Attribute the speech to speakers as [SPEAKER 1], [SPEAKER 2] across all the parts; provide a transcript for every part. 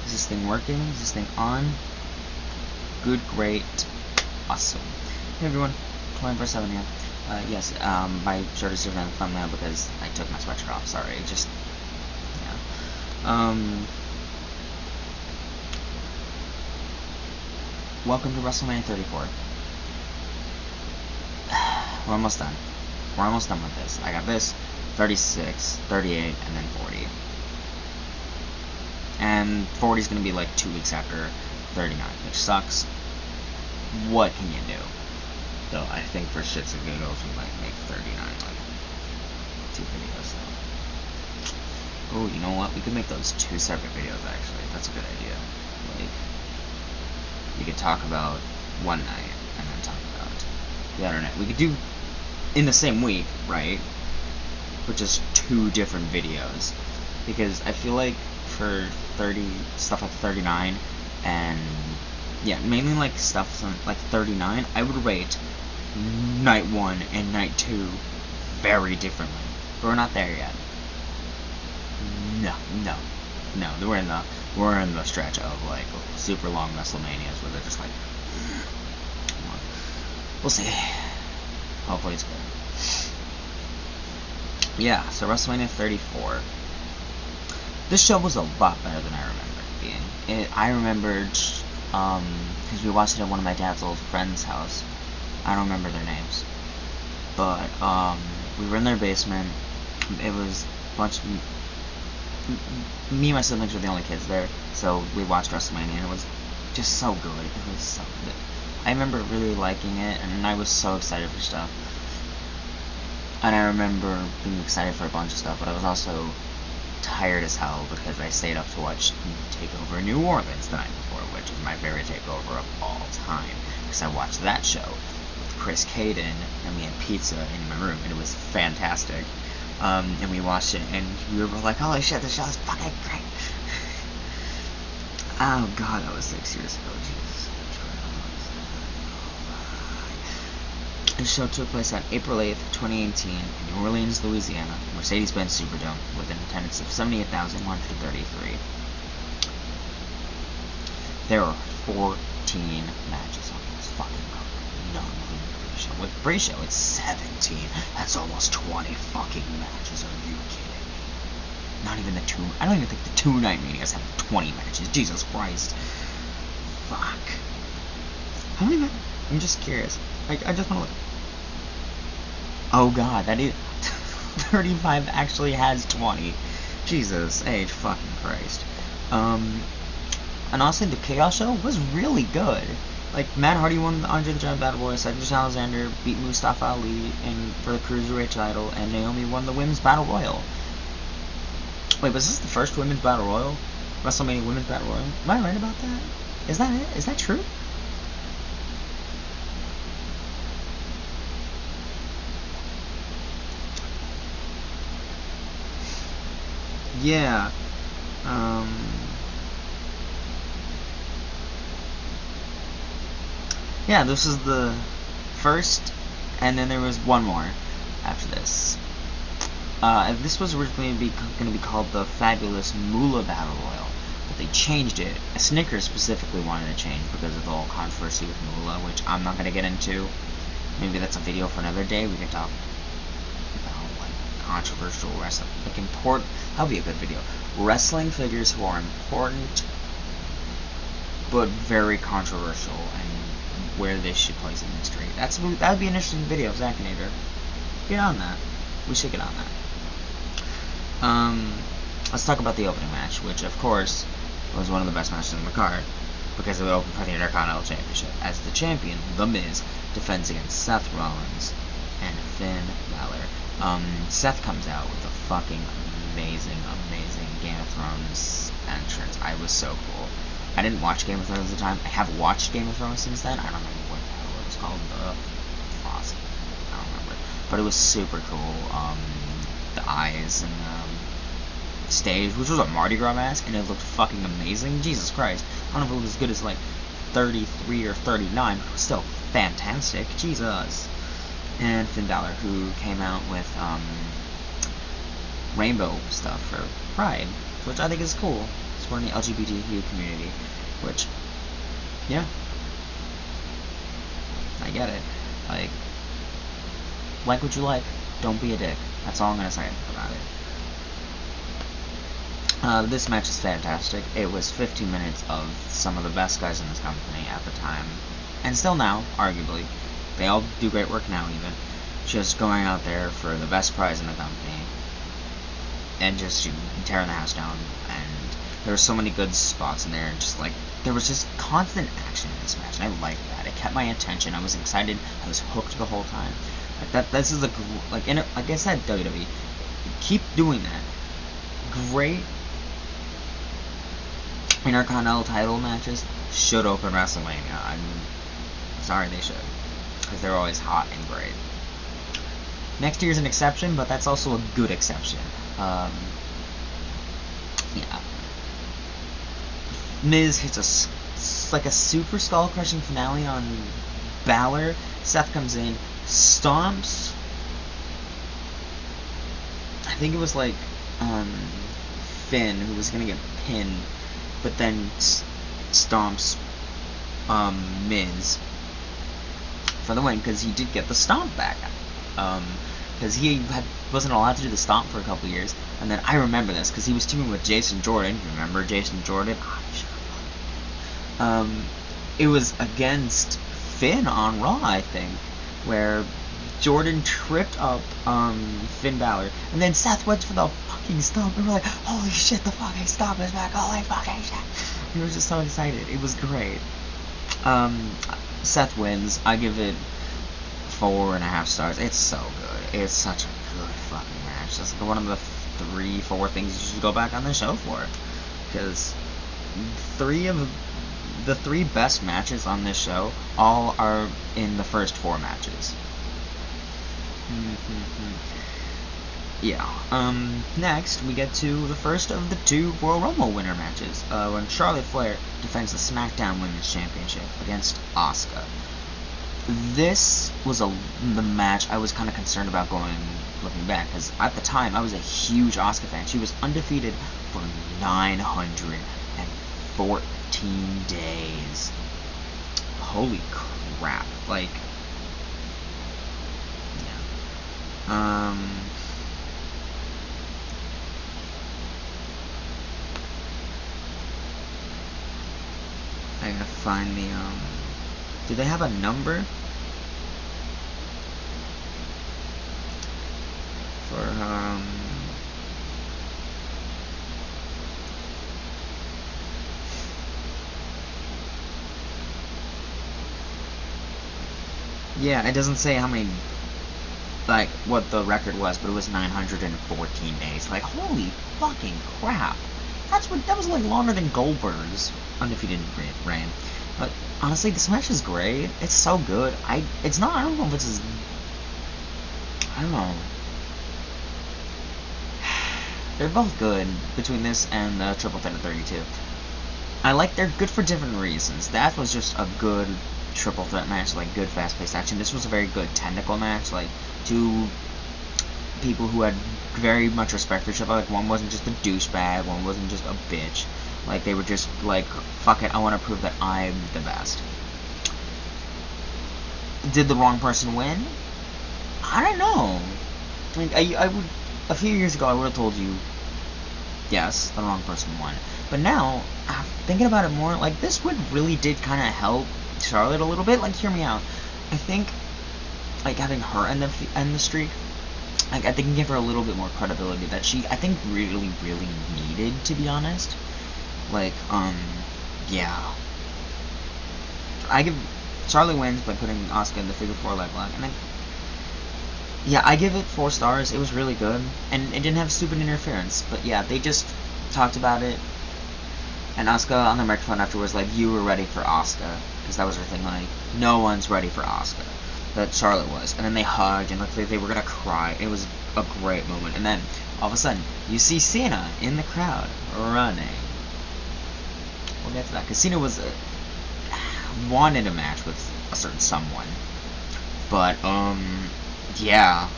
[SPEAKER 1] Is this thing working? Is this thing on? Good, great, awesome. Hey everyone, 24/7 here. Yes, my shirt is different than the thumbnail because I took my sweatshirt off, sorry, just, yeah. Welcome to WrestleMania 34. We're almost done. We're almost done with this. I got this, 36, 38, and then 40. And 40 is going to be like 2 weeks after 39, which sucks. What can you do? So I think for shits and giggles we might make 39 like 2 videos. So. Oh, you know what? We could make those 2 separate videos actually. That's a good idea. Like, we could talk about one night and then talk about the other night. We could do in the same week, right? But just 2 different videos. Because I feel like for 30 stuff like 39 and yeah, mainly like stuff like 39, I would rate night 1 and night 2 very differently. But we're not there yet. No. We're in the stretch of like super long WrestleManias where they're just like, come on. We'll see. Hopefully it's good. Yeah, so WrestleMania 34. This show was a lot better than I remember it being. I remembered, because we watched it at one of my dad's old friends' house. I don't remember their names. But, we were in their basement. It was a bunch of... Me and my siblings were the only kids there, so we watched WrestleMania, and it was just so good. It was so good. I remember really liking it, and I was so excited for stuff. And I remember being excited for a bunch of stuff, but I was also tired as hell because I stayed up to watch TakeOver New Orleans the night before, which is my favorite TakeOver of all time, because I watched that show with Chris Caden, and we had pizza in my room, and it was fantastic. And we watched it, and we were like, holy shit, this show is fucking great. Oh god, that was 6 years ago, Jesus. This show took place on April 8th, 2018, in New Orleans, Louisiana, Mercedes-Benz Superdome, with an attendance of 78,133. There are 14 matches on this fucking card. No, including the pre-show. With pre-show, it's 17. That's almost 20 fucking matches. Are you kidding me? Not even the 2. I don't even think the 2 Night Manias have 20 matches. Jesus Christ. Fuck. How many matches? I'm just curious. I just want to look. Oh god, that is 35 actually has 20. Jesus H fucking Christ. And honestly, the Chaos Show was really good. Like, Matt Hardy won the Andre the Giant Battle Royal, Cedric Alexander beat Mustafa Ali for the Cruiserweight title, and Naomi won the Women's Battle Royal. Wait, was this the first Women's Battle Royal? WrestleMania Women's Battle Royal? Am I right about that? Is that it? Is that true? Yeah. Yeah, this is the first, and then there was one more after this. This was originally going to be called the Fabulous Moolah Battle Royal, but they changed it. Snickers specifically wanted to change because of the whole controversy with Moolah, which I'm not going to get into. Maybe that's a video for another day. We can talk about like controversial wrestling, like important. That'll be a good video. Wrestling figures who are important, but very controversial, and where they should place in history. That would be an interesting video, Zackinator. Get on that. We should get on that. Let's talk about the opening match, which of course was one of the best matches on the card because it would open for the Intercontinental Championship as the champion, The Miz, defends against Seth Rollins and Finn Balor. Seth comes out with a fucking amazing Game of Thrones entrance. I was so cool. I didn't watch Game of Thrones at the time. I have watched Game of Thrones since then. I don't remember what the hell it was called. The Frost. I don't remember. But it was super cool. The eyes and the stage, which was a Mardi Gras mask, and it looked fucking amazing. Jesus Christ. I don't know if it was as good as like 33 or 39, but it was still fantastic. Jesus. And Finn Balor, who came out with rainbow stuff for Pride, which I think is cool. It's supporting the LGBTQ community, which, yeah, I get it. Like what you like, don't be a dick. That's all I'm gonna say about it. This match is fantastic. It was 15 minutes of some of the best guys in this company at the time, and still now, arguably. They all do great work now, even. Just going out there for the best prize in the company, and just tearing the house down. And there were so many good spots in there, and just there was just constant action in this match, and I liked that. It kept my attention. I was excited. I was hooked the whole time. This is like I said, WWE, keep doing that. Great Intercontinental title matches should open WrestleMania. I'm sorry, they should, because they're always hot and great. Next year's an exception, but that's also a good exception. Yeah. Miz hits a super skull-crushing finale on Balor. Seth comes in, stomps. I think it was Finn, who was gonna get pinned, but then stomps Miz for the win, because he did get the stomp back. Because he wasn't allowed to do the stomp for a couple years, and then I remember this because he was teaming with Jason Jordan. Remember Jason Jordan? It was against Finn on Raw, I think, where Jordan tripped up Finn Balor, and then Seth went for the fucking stomp, and we're like, holy shit, the fucking stomp is back, holy fucking shit. We were just so excited. It was great. Seth wins. I give it 4.5 stars. It's so good. It's such a good fucking match. That's one of the 3-4 things you should go back on the show for, because 3 of the 3 best matches on this show all are in the first 4 matches. Yeah. Next, we get to the first of the 2 Royal Rumble winner matches, when Charlotte Flair defends the SmackDown Women's Championship against Asuka. This was the match I was kind of concerned about looking back, because at the time I was a huge Asuka fan. She was undefeated for 914 days. Holy crap. Yeah. I gotta find the, do they have a number for, yeah, it doesn't say how many, what the record was, but it was 914 days. Holy fucking crap. That was longer than Goldberg's undefeated reign. But honestly, this match is great. It's so good. I don't know if it's as, I don't know. They're both good between this and the Triple Threat of 32. They're good for different reasons. That was just a good triple threat match, good fast-paced action. This was a very good technical match, 2 people who had very much respect for each other. One wasn't just a douchebag, one wasn't just a bitch. They were just fuck it, I want to prove that I'm the best. Did the wrong person win? I don't know. I would, a few years ago, I would have told you, yes, the wrong person won. But now, thinking about it more, this really did kind of help Charlotte a little bit. Hear me out. I think, having her end the streak, I think can give her a little bit more credibility that she, I think, really, really needed, to be honest. Yeah. I give Charlotte wins by putting Asuka in the figure 4 leg lock, and yeah, I give it 4 stars. It was really good, and it didn't have stupid interference. But yeah, they just talked about it, and Asuka on the microphone afterwards, you were ready for Asuka, because that was her thing. No one's ready for Asuka. But Charlotte was, and then they hugged, and they were gonna cry. It was a great moment, and then all of a sudden, you see Cena in the crowd running. We'll get to that, because Cena wanted a match with a certain someone, but yeah,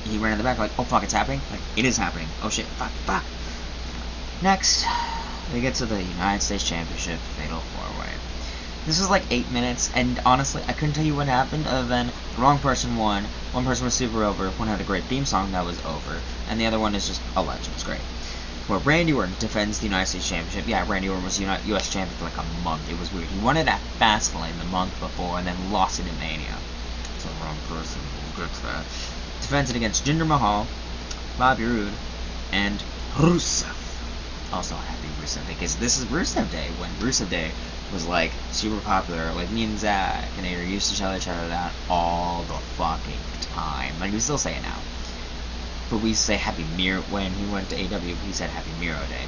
[SPEAKER 1] he ran in the back oh fuck, it's happening. It is happening. Oh shit, fuck. Next, we get to the United States Championship Fatal 4-Way. This was like 8 minutes, and honestly, I couldn't tell you what happened other than the wrong person won, one person was super over, one had a great theme song that was over, and the other one is just a legend. It's great. Where Randy Orton defends the United States Championship. Yeah, Randy Orton was U.S. champion for like a month. It was weird. He won it at Fastlane the month before, and then lost it in Mania. It's the wrong person. We'll get to that. Defends it against Jinder Mahal, Bobby Roode, and Rusev. Also, happy Rusev Day, because this is Rusev Day, when Rusev Day was like super popular. Like me and Zach and Ader used to shout each other that all the fucking time. Like we still say it now. But we used to say Happy Miro when he went to AW. He said Happy Miro Day.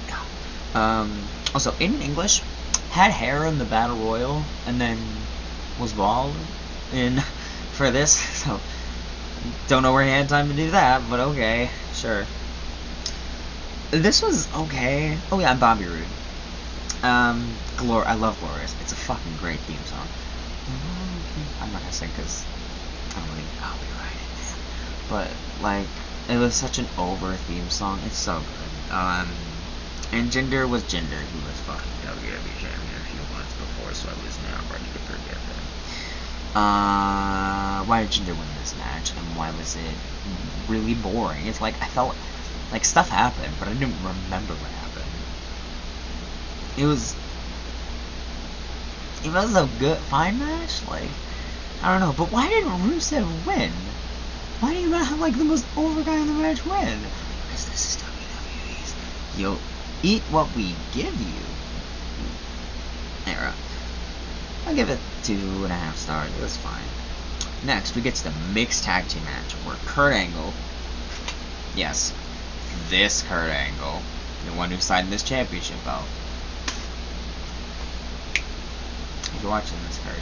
[SPEAKER 1] Yeah. Also, in English, had hair in the Battle Royal and then was bald in for this. So don't know where he had time to do that, but okay, sure. This was okay. Oh yeah, I'm Bobby Roode. I love Glorious. It's a fucking great theme song. I'm not gonna sing because I don't really copyright it, man. But like, it was such an over theme song. It's so good. And Jinder was Jinder. He was fucking WWE champion a few months before, so I was now ready to forget that. Why did Jinder win this match, and why was it really boring? It's like I felt like stuff happened, but I didn't remember what happened. It was a good, fine match. Like, I don't know, but why did Rusev win? Why do you not have like the most over guy in the match win? Because this is WWE's yo, eat what we give you era. I'll give it 2.5 stars. It was fine. Next, we get to the mixed tag team match where Kurt Angle, yes, this Kurt Angle, the one who signed this championship belt. If you're watching this, Kurt,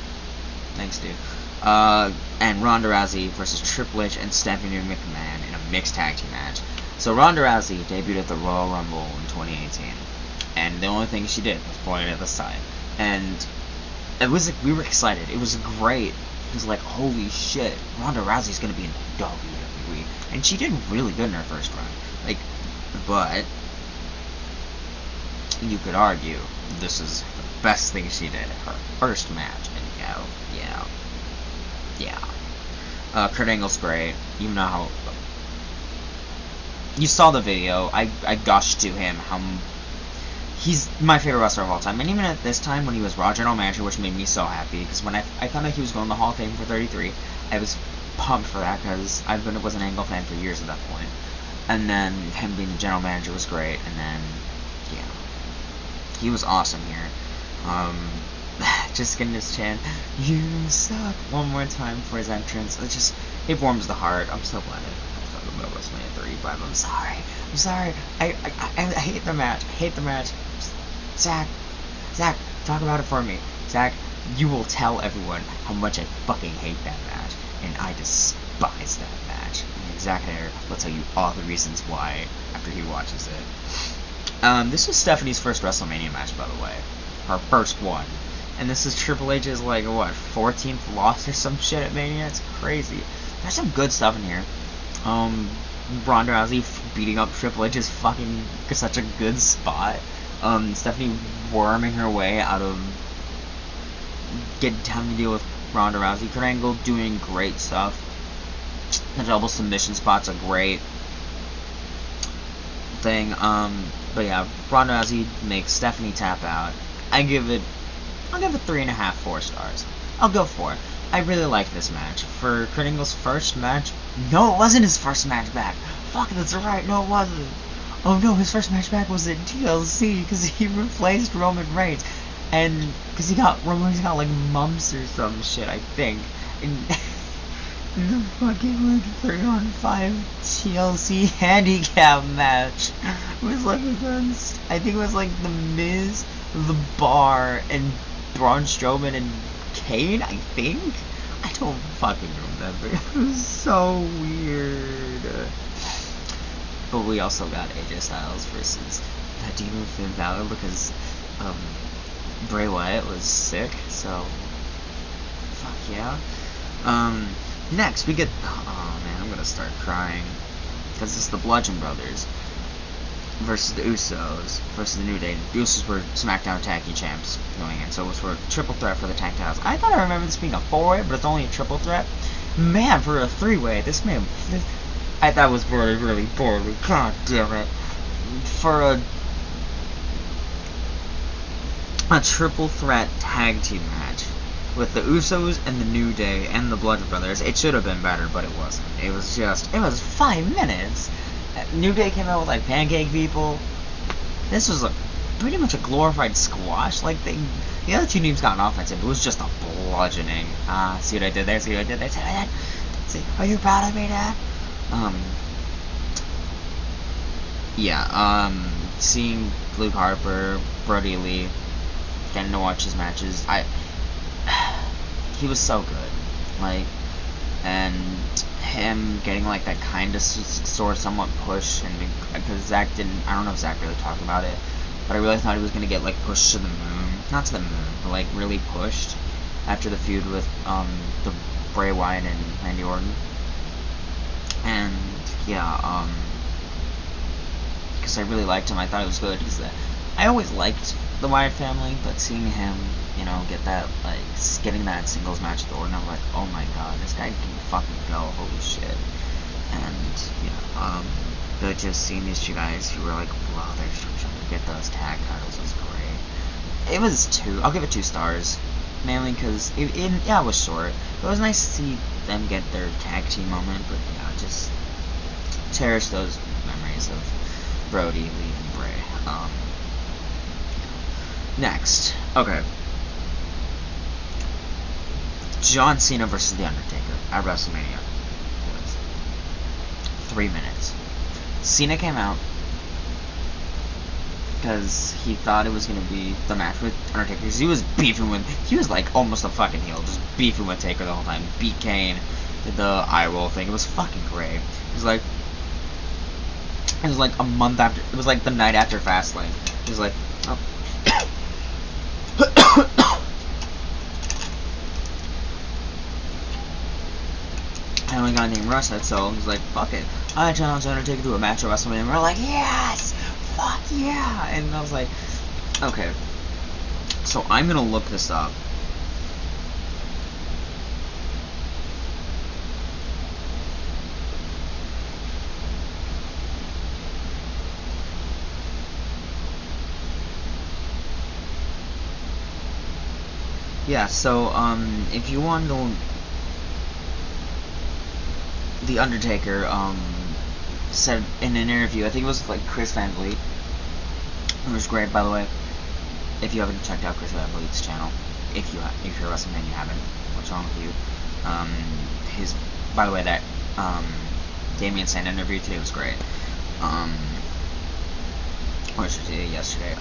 [SPEAKER 1] thanks, dude. And Ronda Rousey versus Triple H and Stephanie McMahon in a mixed tag team match. So Ronda Rousey debuted at the Royal Rumble in 2018, and the only thing she did was point at the side. And it was like, we were excited. It was great. It was like, holy shit, Ronda Rousey's gonna be in WWE, and she did really good in her first run. Like, but you could argue this is the best thing she did. Her first match, and yeah. Kurt Angle's great. You know how you saw the video. I gushed to him how he's my favorite wrestler of all time, and even at this time when he was Raw General Manager, which made me so happy, because when I found out he was going to the Hall of Fame for 33, I was pumped for that, because was an Angle fan for years at that point. And then him being the General Manager was great, and then yeah, he was awesome here. Just getting his chant, "You suck," one more time for his entrance. It warms the heart. I'm so glad I talked about WrestleMania 35. I'm sorry. I hate the match. Zach, talk about it for me. Zach, you will tell everyone how much I fucking hate that match, and I despise that match. And Zach here will tell you all the reasons why after he watches it. This was Stephanie's first WrestleMania match, by the way. Her first one. And this is Triple H's, like, what, 14th loss or some shit at Mania? It's crazy. There's some good stuff in here. Ronda Rousey beating up Triple H is fucking such a good spot. Stephanie worming her way out of having to deal with Ronda Rousey. Kurt Angle doing great stuff. The double submission spot's a great thing. But yeah, Ronda Rousey makes Stephanie tap out. I'll give it 3.5, 4 stars. I'll go 4. I really like this match. For Kurt Angle's first match, no, it wasn't his first match back. Fuck, that's right, no, it wasn't. Oh no, his first match back was in TLC, because he replaced Roman Reigns. And, because Roman Reigns got like mumps or some shit, I think. In the fucking like 3-on-5 TLC handicap match. It was like against, I think it was like The Miz, The Bar, and Braun Strowman and Kane, I think? I don't fucking remember. It was so weird. But we also got AJ Styles versus that Demon Finn Balor because Bray Wyatt was sick, so fuck yeah. Next we get, oh man, I'm gonna start crying because it's the Bludgeon Brothers. versus the Usos versus the New Day. The Usos were SmackDown Tag Team Champs going in, so it was for a triple threat for the tag titles. I thought I remember this being a 4-way, but it's only a triple threat. Man, for a 3-way, I thought it was really, really poorly. God damn it. For a triple threat tag team match with the Usos and the New Day and the Bludgeon Brothers, it should have been better, but it wasn't. It was 5 minutes. New Day came out with like pancake people. This was pretty much a glorified squash. Like the other two teams got an offensive. It was just a bludgeoning. See what I did there? See what I did there? See what I did? See, are you proud of me, Dad? Yeah. Seeing Luke Harper, Brody Lee, getting to watch his matches. He was so good. Like, and him getting like that kind of sort of somewhat push, and because Zach didn't, I don't know if Zach really talked about it, but I really thought he was gonna get like pushed to the moon, not to the moon, but like really pushed after the feud with the Bray Wyatt and Randy Orton, and yeah, because I really liked him. I thought it was good because I always liked the Wyatt family, but seeing him, you know, getting that singles match with Orton, I'm like, oh my god, this guy can fucking go, holy shit. And yeah, but just seeing these two guys who were like, wow, they're trying to get those tag titles was great. I'll give it 2 stars, mainly because it was short. It was nice to see them get their tag team moment, but yeah, just cherish those memories of Brody, Lee, and Bray. Next, okay. John Cena versus The Undertaker at WrestleMania. It was 3 minutes. Cena came out because he thought it was going to be the match with Undertaker, because he was like almost a fucking heel, just beefing with Taker the whole time. Beat Kane, did the eye roll thing. It was fucking great. It was like a month after, it was like the night after Fastlane. It was like, oh. I only got named Russ, so I was like, fuck it. I challenge Undertaker to a match at WrestleMania. And we're like, yes! Fuck yeah! And I was like, okay. So I'm gonna look this up. Yeah, so, if you want to... The Undertaker, said in an interview, I think it was like Chris Van Vliet. It was great, by the way. If you haven't checked out Chris Van Vliet's channel, if you're a WrestleMania, you haven't, what's wrong with you? By the way, that, Damian Sand interview today was great. Or yesterday,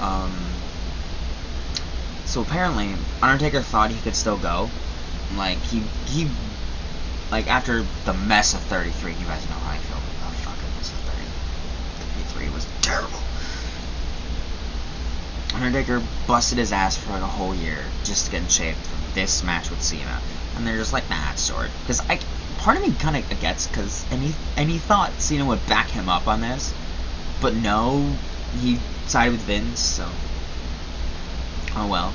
[SPEAKER 1] so apparently, Undertaker thought he could still go. Like, like, after the mess of 33, you guys know how I feel about the fucking mess of 33 was terrible. Undertaker busted his ass for like a whole year just to get in shape for this match with Cena. And they're just like, nah, it's short. Because part of me kind of gets, and he thought Cena would back him up on this. But no, he sided with Vince, so... Oh well.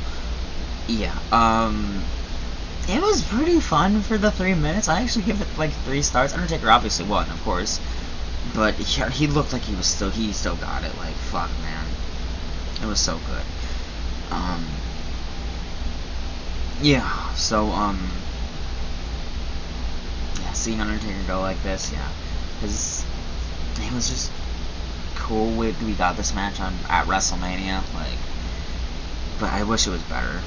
[SPEAKER 1] Yeah, it was pretty fun for the 3 minutes. I actually give it like 3 stars. Undertaker obviously won, of course, but he looked like he still got it. Like, fuck, man, it was so good. Yeah. So yeah, seeing Undertaker go like this, yeah, because it was just cool. We got this match at WrestleMania, like, but I wish it was better.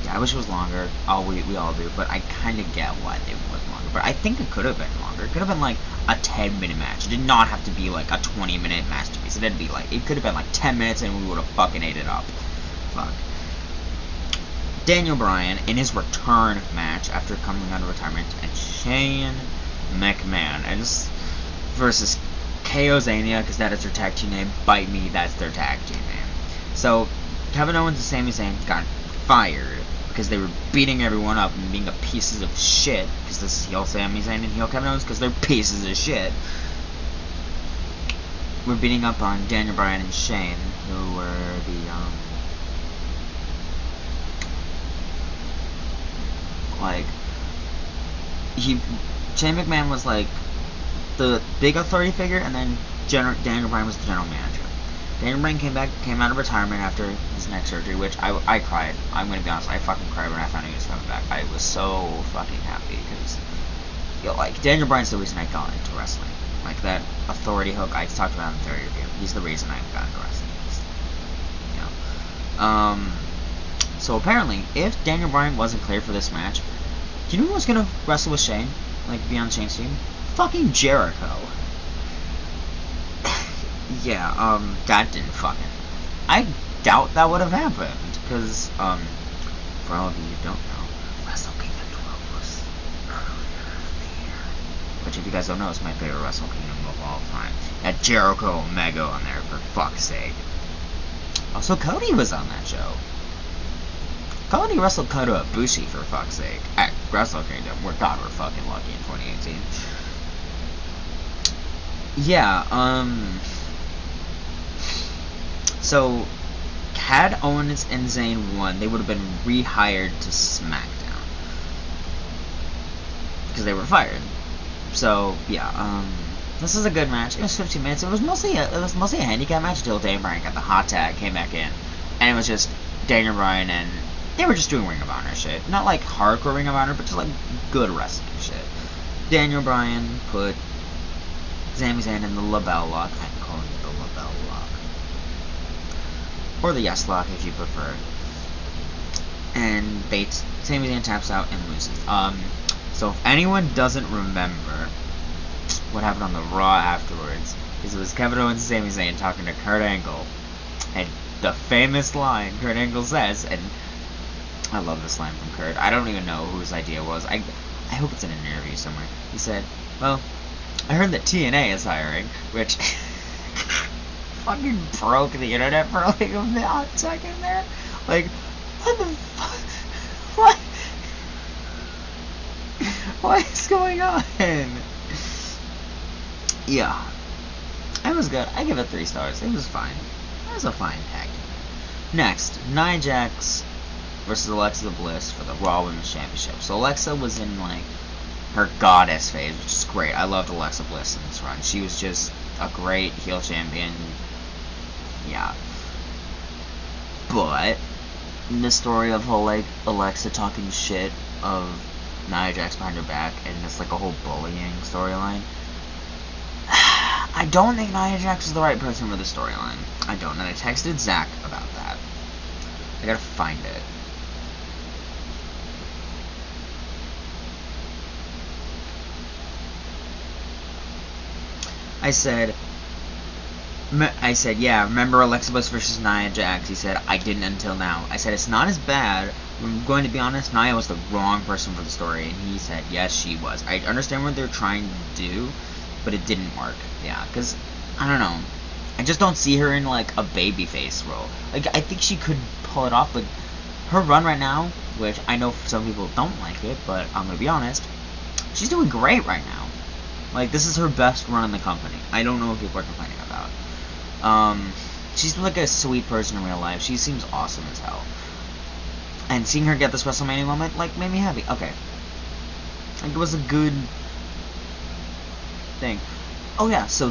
[SPEAKER 1] Yeah, I wish it was longer. We all do, but I kind of get why it was longer. But I think it could have been longer. It could have been like a 10-minute match. It did not have to be like a 20-minute masterpiece. It could have been like 10 minutes, and we would have fucking ate it up. Fuck. Daniel Bryan in his return match after coming out of retirement, and Shane McMahon versus KOzania, because that is their tag team name. Bite me, that's their tag team name. So Kevin Owens and Sami Zayn got fired because they were beating everyone up and being pieces of shit. Because this is heel Sami Zayn and heel Kevin Owens, because they're pieces of shit. were beating up on Daniel Bryan and Shane, who were the Shane McMahon was like the big authority figure, and then Daniel Bryan was the general manager. Daniel Bryan came out of retirement after his neck surgery, which I cried. I'm gonna be honest, I fucking cried when I found out he was coming back. I was so fucking happy because, like, Daniel Bryan's the reason I got into wrestling. Like, that authority hook I talked about in the third review. He's the reason I got into wrestling. So apparently, if Daniel Bryan wasn't cleared for this match, do you know who was gonna wrestle with Shane? Like, be on Shane's team? Fucking Jericho. Yeah, that didn't fucking... I doubt that would have happened, because, for all of you who don't know, Wrestle Kingdom 12 was earlier in the year. Which, if you guys don't know, is my favorite Wrestle Kingdom of all time. Had Jericho Omega on there, for fuck's sake. Also, Cody was on that show. Cody wrestled Kota Ibushi, for fuck's sake, at Wrestle Kingdom. We're fucking lucky in 2018. Yeah, so, had Owens and Zayn won, they would have been rehired to SmackDown. Because they were fired. So, yeah, this is a good match. It was 15 minutes. It was mostly a handicap match until Daniel Bryan got the hot tag, came back in. And it was just Daniel Bryan, and they were just doing Ring of Honor shit. Not like hardcore Ring of Honor, but just like good wrestling shit. Daniel Bryan put Sami Zayn in the LaBelle lock. I'm calling it the LaBelle lock. Or the Yes lock, if you prefer. And Sami Zayn taps out and loses. So if anyone doesn't remember what happened on the Raw afterwards, is it was Kevin Owens and Sami Zayn talking to Kurt Angle, and the famous line Kurt Angle says, and I love this line from Kurt. I don't even know whose idea it was. I hope it's in an interview somewhere. He said, well, I heard that TNA is hiring, which fucking broke the internet for like a hot second there. Like, what the fuck? What? What is going on? Yeah. It was good. I give it 3 stars. It was fine. It was a fine tag. Next, Nia Jax versus Alexa Bliss for the Raw Women's Championship. So Alexa was in, like, her goddess phase, which is great. I loved Alexa Bliss in this run. She was just a great heel champion. Yeah. But the story of whole, like, Alexa talking shit of Nia Jax behind her back, and it's like a whole bullying storyline. I don't think Nia Jax is the right person for the storyline. I don't, and I texted Zach about that. I gotta find it. I said, yeah, remember Alexa Bliss versus Nia Jax? He said, I didn't until now. I said, it's not as bad. I'm going to be honest, Nia was the wrong person for the story. And he said, yes, she was. I understand what they're trying to do, but it didn't work. Yeah, because, I don't know. I just don't see her in, like, a babyface role. Like, I think she could pull it off, but her run right now, which I know some people don't like it, but I'm going to be honest, she's doing great right now. Like, this is her best run in the company. I don't know what people are complaining about. She's like a sweet person in real life. She seems awesome as hell. And seeing her get this WrestleMania moment, like, made me happy. Okay. Like, it was a good thing. Oh, yeah, so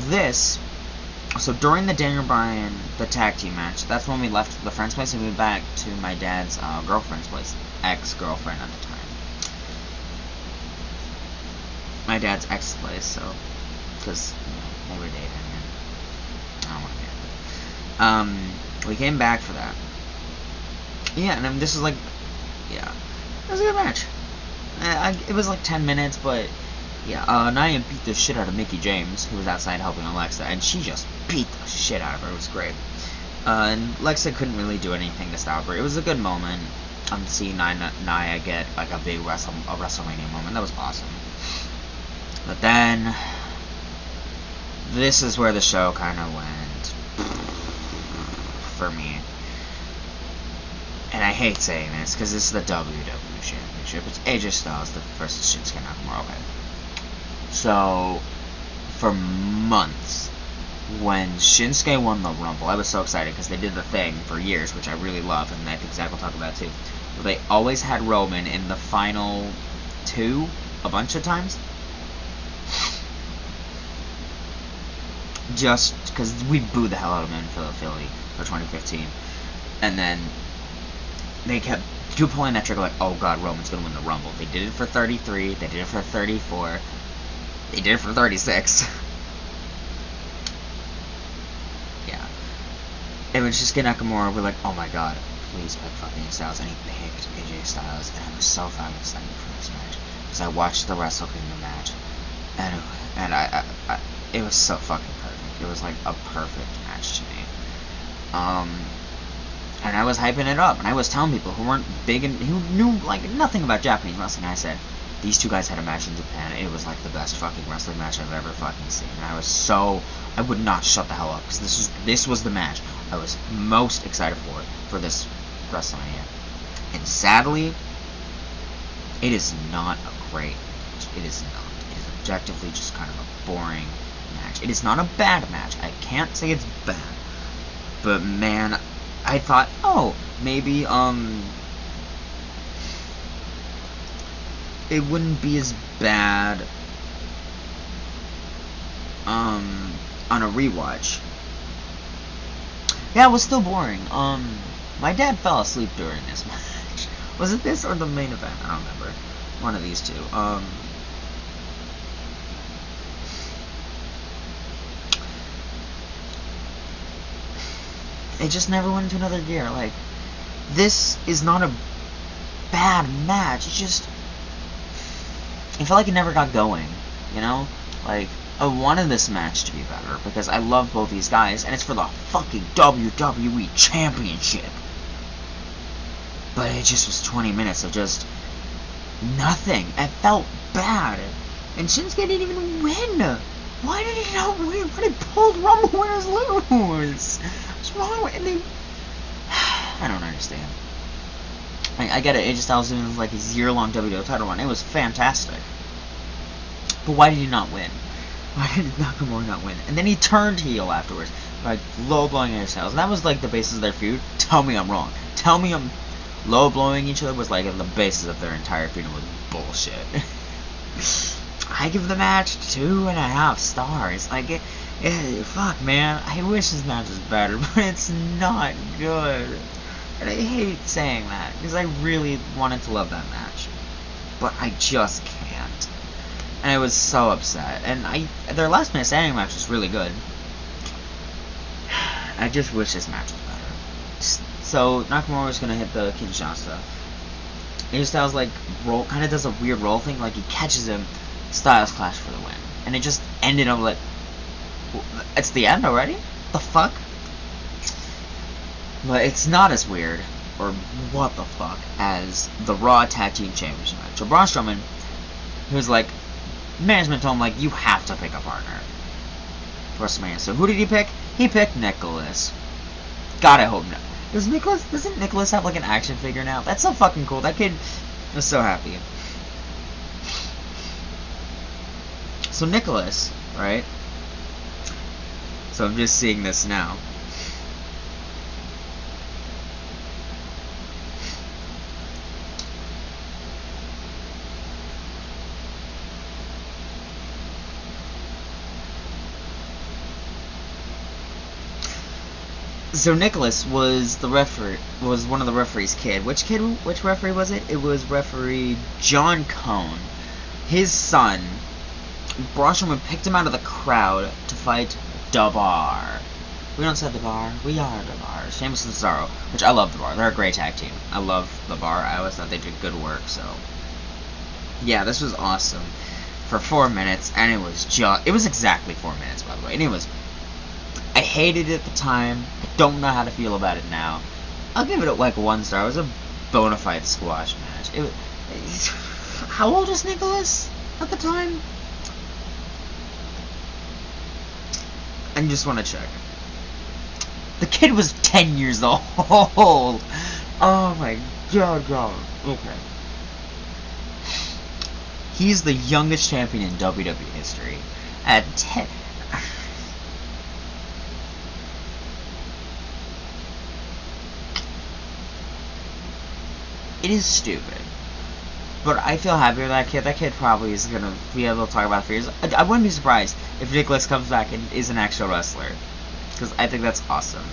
[SPEAKER 1] during the Daniel Bryan, the tag team match, that's when we left the friend's place and we went back to my dad's girlfriend's place. Ex-girlfriend at the time. My dad's ex-place, so, because, they were dating, and I don't want to get it. We came back for that. Yeah, and this is like, yeah, it was a good match. It was like 10 minutes, but, yeah, Nia beat the shit out of Mickie James, who was outside helping Alexa, and she just beat the shit out of her. It was great. And Alexa couldn't really do anything to stop her. It was a good moment. Seeing Nia get, like, a big WrestleMania moment. That was awesome. But then, this is where the show kind of went, for me. And I hate saying this, because this is the WWE Championship. It's AJ Styles versus Shinsuke Nakamura. Okay. So, for months, when Shinsuke won the Rumble, I was so excited because they did the thing for years, which I really love, and I think Zach will talk about it too. Where they always had Roman in the final two a bunch of times. Just because we booed the hell out of him in Philly for 2015. And then they kept pulling that trigger like, oh god, Roman's going to win the Rumble. They did it for 33, they did it for 34, they did it for 36. Yeah. It was just Nakamura, we're like, oh my god, please pick fucking Styles. And he picked AJ Styles, and I was so fucking excited for this match. Because I watched the Wrestle Kingdom match, and I it was so fucking perfect. It was like a perfect match to me. And I was hyping it up, and I was telling people who weren't big and who knew like nothing about Japanese wrestling. I said, these two guys had a match in Japan. It was like the best fucking wrestling match I've ever fucking seen. And I would not shut the hell up because this was the match I was most excited for this WrestleMania. And sadly, it is not a great match. It is not. It is objectively just kind of a boring match. It is not a bad match. I can't say it's bad. But man, I thought, oh, maybe, it wouldn't be as bad, on a rewatch. Yeah, it was still boring. My dad fell asleep during this match. Was it this or the main event? I don't remember. One of these two. It just never went into another gear. Like, this is not a bad match. It's just, I felt like it never got going, you know? Like, I wanted this match to be better because I love both these guys, and it's for the fucking WWE Championship. But it just was 20 minutes of just nothing. It felt bad. And Shinsuke didn't even win. Why did he not win? Why did both Rumble winners lose? What's wrong with it? I don't understand. I get it. AJ Styles was like his year-long WWE title run. It was fantastic. But why did he not win? Why did Nakamura not win? And then he turned heel afterwards, like low-blowing AJ Styles. And that was like the basis of their feud. Tell me I'm wrong. Tell me I'm low-blowing each other was like the basis of their entire feud. Was bullshit. I give the match 2.5 stars. Like, fuck, man. I wish this match was better, but it's not good. And I hate saying that, because I really wanted to love that match. But I just can't. And I was so upset. And their last minute standing match was really good. I just wish this match was better. So, Nakamura was going to hit the Kinshasa. AJ Styles, like, kind of does a weird roll thing. Like, he catches him. Styles Clash for the win. And it just ended up like, it's the end already? The fuck? But it's not as weird, or what the fuck, as the Raw Tag Team Championship match. So Braun Strowman, he was like, management told him, like, you have to pick a partner for WrestleMania. So who did he pick? He picked Nicholas. God, I hope not. Doesn't Nicholas have like an action figure now? That's so fucking cool. That kid was so happy. So Nicholas, right? So I'm just seeing this now. So Nicholas was the referee, was one of the referee's kid. Which referee was it? It was referee John Cone. His son, Braun Strowman, picked him out of the crowd to fight The Bar. We don't say The Bar, we are The Bar. Sheamus and Cesaro, which I love The Bar. They're a great tag team. I love The Bar. I always thought they did good work, so. Yeah, this was awesome. For 4 minutes, and it was exactly 4 minutes, by the way. And I hated it at the time. I don't know how to feel about it now. I'll give it like 1 star. It was a bona fide squash match. How old was Nicholas at the time? I just want to check. The kid was 10 years old. Oh my god. Okay. He's the youngest champion in WWE history. At 10. It is stupid. But I feel happy with that kid. That kid probably is going to be able to talk about it for years. I wouldn't be surprised if Nicholas comes back and is an actual wrestler. Because I think that's awesome.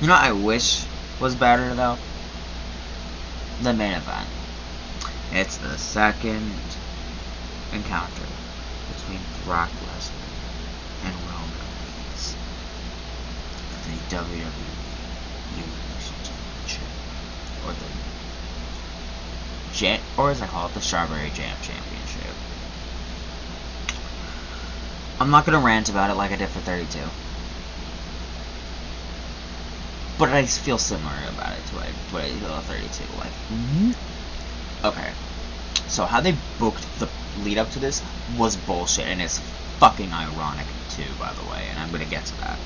[SPEAKER 1] You know what I wish was better, though? The main event. It's the second encounter between Brock Lesnar and Roman Reigns for the WWE Universal Championship, or as I call it, the Strawberry Jam Championship. I'm not gonna rant about it like I did for 32, but I feel similar about it to what I did on 32. Like, okay, so how they booked the lead up to this was bullshit, and it's fucking ironic too, by the way, and I'm gonna get to that.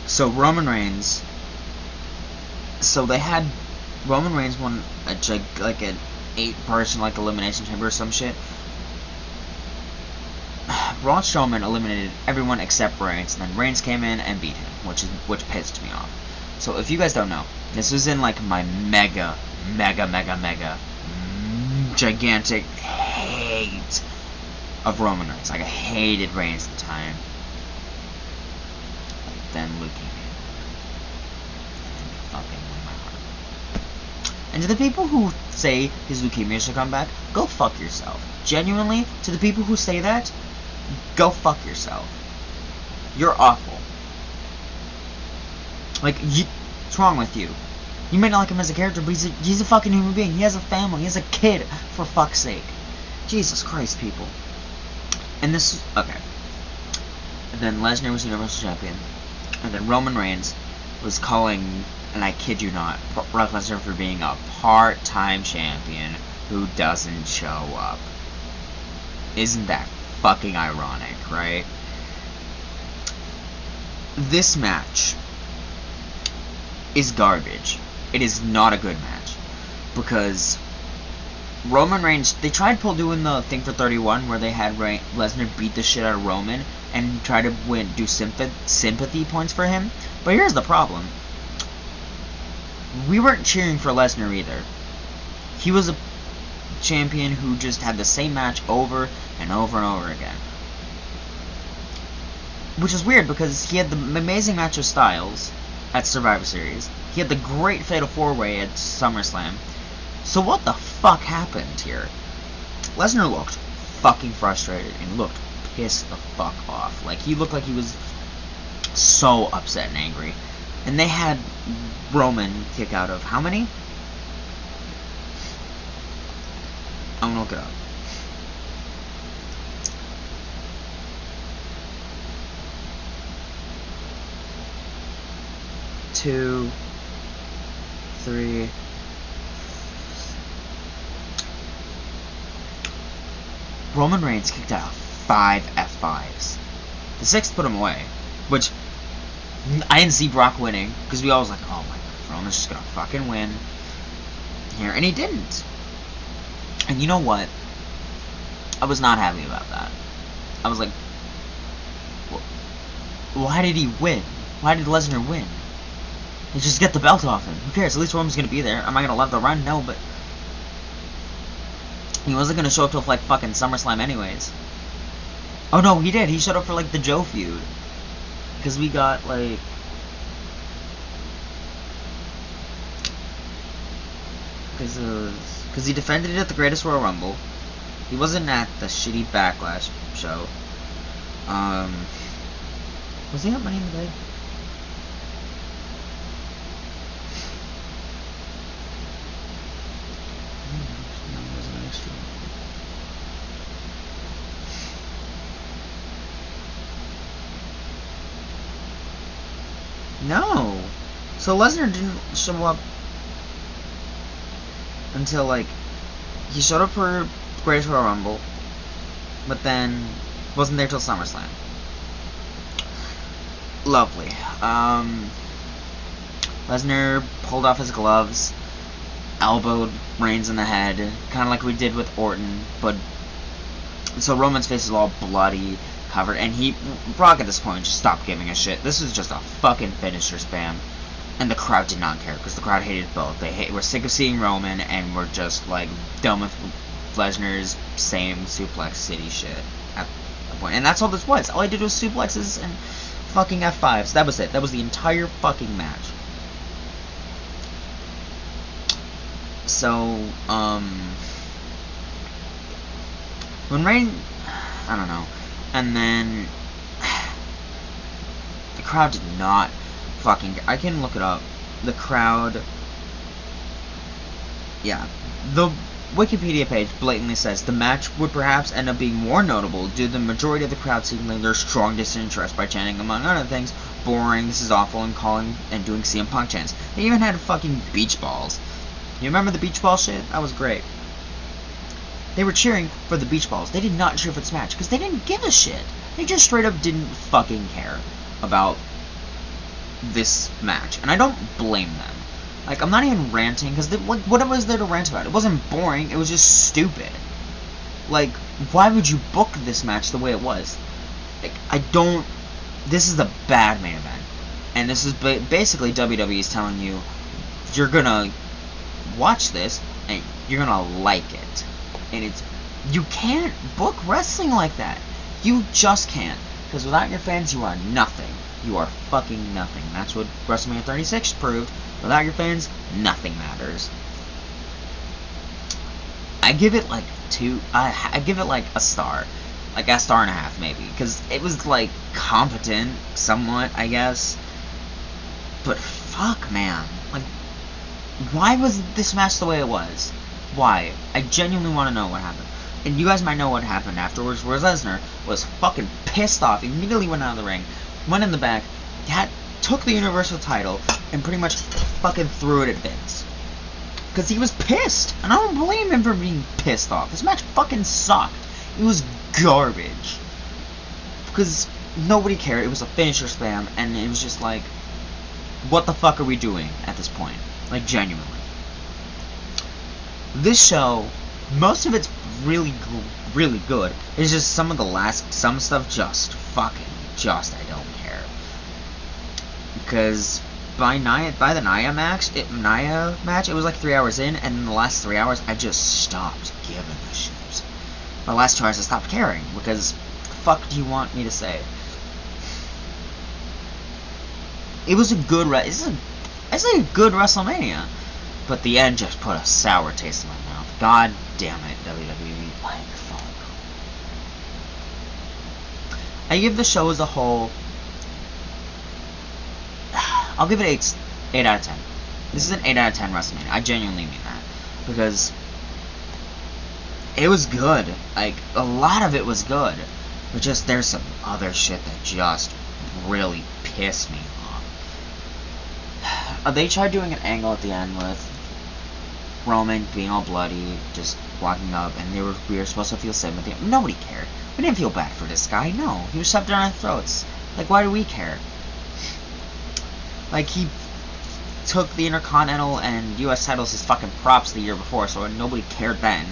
[SPEAKER 1] So Roman Reigns, they had Roman Reigns won an 8-person elimination chamber or some shit. Braun Strowman eliminated everyone except Reigns, and then Reigns came in and beat him, which pissed me off. So if you guys don't know, this was in my mega gigantic hate of Roman Reigns. I hated Reigns at the time. Then leukemia. Fucking in my heart. And to the people who say his leukemia should come back, go fuck yourself. Genuinely, to the people who say that, go fuck yourself. You're awful. What's wrong with you? You may not like him as a character, but he's a fucking human being. He has a family. He has a kid, for fuck's sake. Jesus Christ, people. And this... Okay. And then Lesnar was Universal Champion. And then Roman Reigns was calling, and I kid you not, Brock Lesnar for being a part-time champion who doesn't show up. Isn't that fucking ironic, right? This match is garbage. It is not a good match. Because Roman Reigns, they tried doing the thing for 31 where they had Lesnar beat the shit out of Roman and try to do sympathy points for him. But here's the problem. We weren't cheering for Lesnar either. He was a champion who just had the same match over and over and over again. Which is weird because he had the amazing match with Styles at Survivor Series. He had the great Fatal 4-Way at SummerSlam. So what the fuck happened here? Lesnar looked fucking frustrated and looked pissed the fuck off. He looked like he was so upset and angry. And they had Roman kick out of how many? I'm gonna look it up. Two, three. Roman Reigns kicked out 5 F5s. The 6th put him away, which I didn't see Brock winning because we all was like, oh my god, Roman's just gonna fucking win here, and he didn't. And you know what? I was not happy about that. I was like, why did he win? Why did Lesnar win? He just get the belt off him. Who cares? At least Roman's gonna be there. Am I gonna love the run? No, but he wasn't gonna show up till fucking SummerSlam anyways. Oh no, he did. He showed up for the Joe feud. Because we got because he defended it at the Greatest Royal Rumble. He wasn't at the shitty Backlash show. Was he at Money in the Bank? No. So Lesnar didn't show up until he showed up for Greatest Royal Rumble, but then wasn't there till SummerSlam. Lovely. Lesnar pulled off his gloves, elbowed Reigns in the head, kind of like we did with Orton, but so Roman's face is all bloody, covered, and Brock at this point just stopped giving a shit. This was just a fucking finisher spam, and the crowd did not care, because the crowd hated both. We're sick of seeing Roman, and we're just, like, done with Lesnar's same Suplex City shit at the point. And that's all this was. All I did was suplexes and fucking F5s. That was it. That was the entire fucking match. So, when Reigns, I don't know, and then the crowd did not fucking, I can look it up, the crowd, yeah, the Wikipedia page blatantly says the match would perhaps end up being more notable due to the majority of the crowd signaling their strong disinterest by chanting, among other things, boring, this is awful, and calling and doing CM Punk chants. They even had fucking beach balls. You remember the beach ball shit? That was great. They were cheering for the beach balls. They did not cheer for this match because they didn't give a shit. They just straight up didn't fucking care about this match. And I don't blame them. Like, I'm not even ranting because what was there to rant about? It wasn't boring. It was just stupid. Like, why would you book this match the way it was? Like, this is the bad main event. And this is basically WWE's telling you, you're gonna watch this and you're gonna like it. And you can't book wrestling like that. You just can't. Because without your fans, you are nothing. You are fucking nothing. That's what WrestleMania 36 proved. Without your fans, nothing matters. I give it like I give it like a star. Like a star and a half maybe. Because it was like competent, somewhat, I guess. But fuck, man. Like, why was this match the way it was? Why? I genuinely want to know what happened. And you guys might know what happened afterwards, where Lesnar was fucking pissed off, immediately went out of the ring, went in the back, took the Universal title, and pretty much fucking threw it at Vince. Because he was pissed. And I don't blame him for being pissed off. This match fucking sucked. It was garbage. Because nobody cared. It was a finisher spam, and it was just like, what the fuck are we doing at this point? Like, genuinely. This show, most of it's really good. It's just some stuff just, I don't care. Because by the Nia match, it was like 3 hours in, and in the last 3 hours, I just stopped giving a shit. The last 2 hours, I stopped caring, because fuck do you want me to say? It was a good, it's a good WrestleMania. But the end just put a sour taste in my mouth. God damn it, WWE. Like, fuck. I give the show as a whole, I'll give it 8 out of 10. This is an 8 out of 10 WrestleMania. I genuinely mean that. Because it was good. Like, a lot of it was good. But just, there's some other shit that just really pissed me off. They tried doing an angle at the end with Roman being all bloody, just walking up, and we were supposed to feel sympathy. Nobody cared. We didn't feel bad for this guy. No, he was shoved down our throats. Like, why do we care? Like, he took the Intercontinental and U.S. titles as fucking props the year before, so nobody cared then.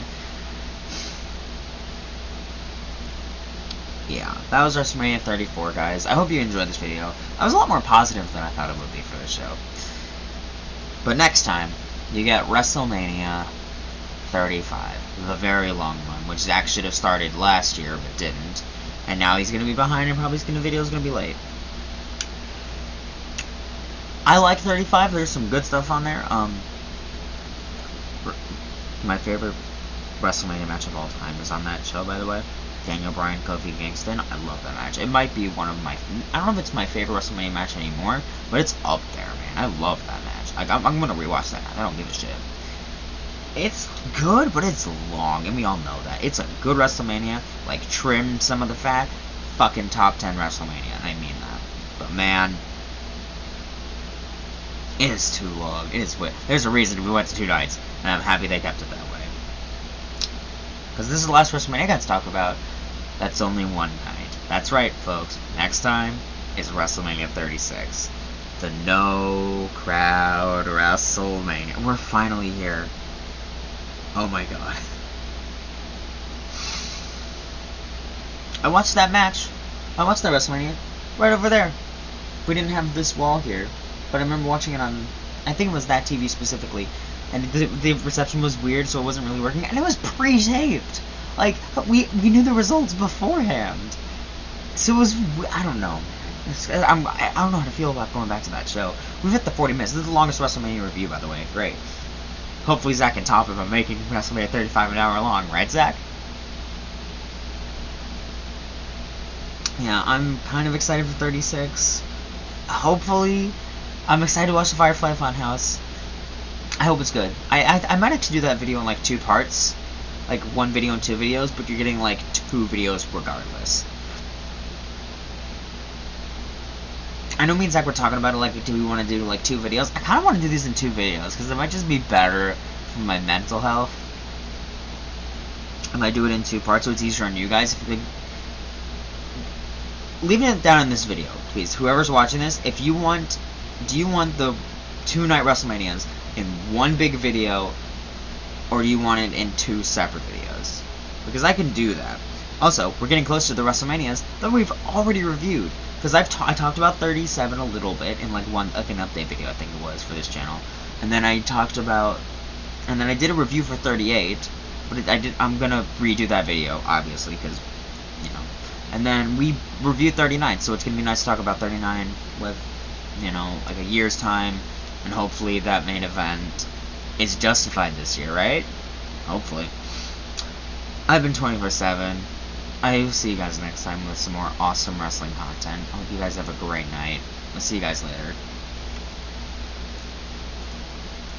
[SPEAKER 1] Yeah, that was WrestleMania 34, guys. I hope you enjoyed this video. I was a lot more positive than I thought it would be for the show. But next time, you get WrestleMania 35, the very long one, which actually should have started last year, but didn't. And now he's going to be behind, and probably the video's going to be late. I like 35, there's some good stuff on there. My favorite WrestleMania match of all time is on that show, by the way. Daniel Bryan, Kofi Kingston. I love that match. It might be one of my, I don't know if it's my favorite WrestleMania match anymore, but it's up there, man. I love that match. Like, I'm gonna rewatch that match. I don't give a shit. It's good, but it's long, and we all know that. It's a good WrestleMania, like, trimmed some of the fat. Fucking top 10 WrestleMania, and I mean that. But man, it is too long. It is weird. There's a reason we went to 2 nights, and I'm happy they kept it that way. Because this is the last WrestleMania I got to talk about. That's only one night. That's right, folks. Next time is WrestleMania 36. The no crowd WrestleMania. We're finally here. Oh my god. I watched that match. I watched that WrestleMania right over there. We didn't have this wall here, but I remember watching it on, I think it was that TV specifically, and the reception was weird, so it wasn't really working, and it was pre-taped. Like, we knew the results beforehand. So it was, I don't know. I don't know how to feel about going back to that show. We've hit the 40 minutes. This is the longest WrestleMania review, by the way. Great. Hopefully Zach can top it by making WrestleMania 35 an hour long, right, Zach? Yeah, I'm kind of excited for 36. Hopefully, I'm excited to watch the Firefly Funhouse. I hope it's good. I might actually do that video in like 2 parts. Like 1 video and 2 videos, but you're getting like 2 videos regardless. I know me and Zach were talking about it, like, do we want to do, like, 2 videos? I kind of want to do these in 2 videos, because it might just be better for my mental health. I might do it in 2 parts, so it's easier on you guys. If you could leave it down in this video, please. Whoever's watching this, if you want, do you want the 2-night WrestleManias in 1 big video, or do you want it in 2 separate videos? Because I can do that. Also, we're getting close to the WrestleManias that we've already reviewed. Because I talked about 37 a little bit in like an update video, I think it was, for this channel. And then I did a review for 38, but I'm gonna redo that video, obviously, because, you know. And then we reviewed 39, so it's gonna be nice to talk about 39 with, you know, like a year's time, and hopefully that main event is justified this year, right? Hopefully. I've been 24/7. I will see you guys next time with some more awesome wrestling content. I hope you guys have a great night. I'll see you guys later.